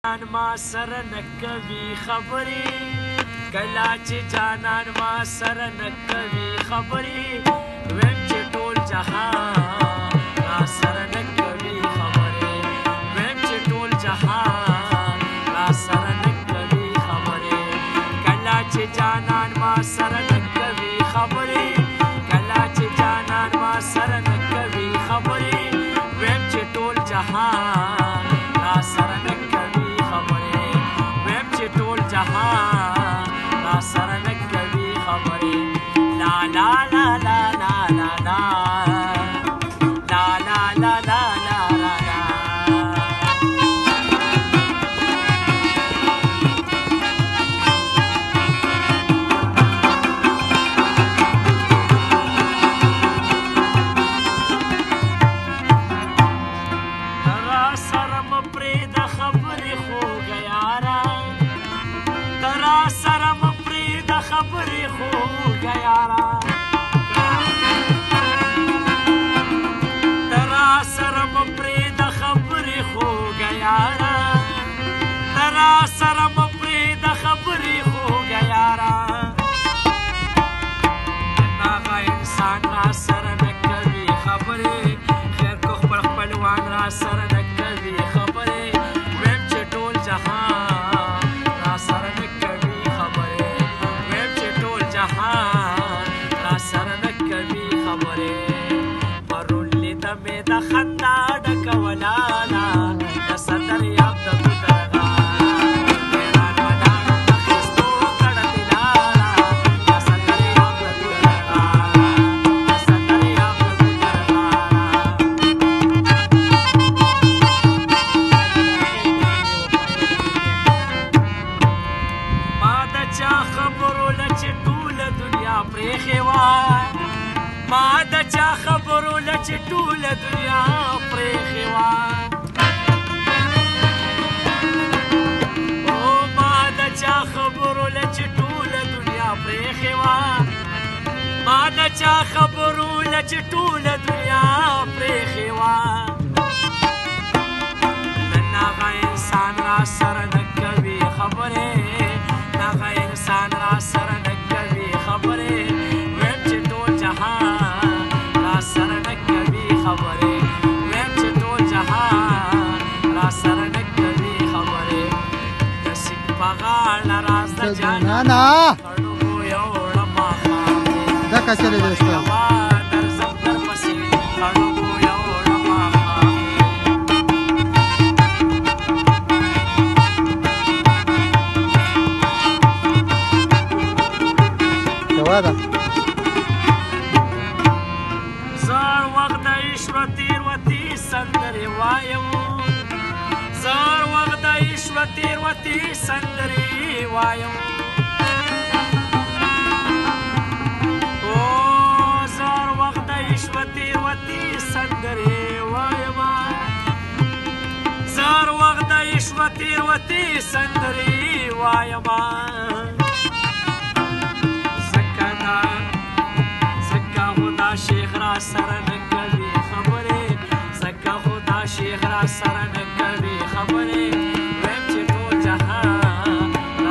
ما سره نه کوي خبرې کله چې جانان ما سره نه کوي خبرې ویم چې ټول جهان را سره نه کوي خبرې ویم چې ټول جهان را سره نه کوي خبرې کله چې جانان ما سره نه کوي خبرې کله چې جانان ما سره نه کوي خبرې ویم چې ټول جهان را سره نه کوي خبرې ویم چې ټول جهان را سره نه کوي خبرې لا لا لا لا لا لا لا لا لا لا لا لا لا خبرې خوږه یاره ته را سره مه پرېږده خبرې خوږه یاره ته را سره مه پرېږده خبرې خوږه یاره هغه انسان را سره نه کوي خبرې خیر کو خپل خپلوان را سره نه کوي خبرې ویم چې ټول جهان را سره نه کوي خبرې جهان را سره نه کوي خبرې پرون لیده مې د خندا ډکه ولاړه د صدر یاب د ما د چا خبرو له چې ټوله دنیا پرېښې وه او ما د چا خبرو له چې ټوله دنیا پرېښې وه ما د چا خبرو له چې ټوله دنیا پرېښې وه نن هغه انسان را سره نه کوي خبرې هغه انسان را سره نه کوي خبرې ویم چې ټول جهان را سره نه کوي خبرې ویم چې ټول جهان را سره نه کوي خبرې د سیند په غاړه راز د جانانه کړو یو ړماښام دا کچلې دوسته درځم درپسې کړو یو ړماښام واده زار وخت د عشوه تېروتې سندرې وایم زار وخت د عشوه تېروتې سندرې وایم او زار وخت د عشوه تېروتې سندرې وایم زار وخت د عشوه تېروتې سندرې وایم شیخ را سره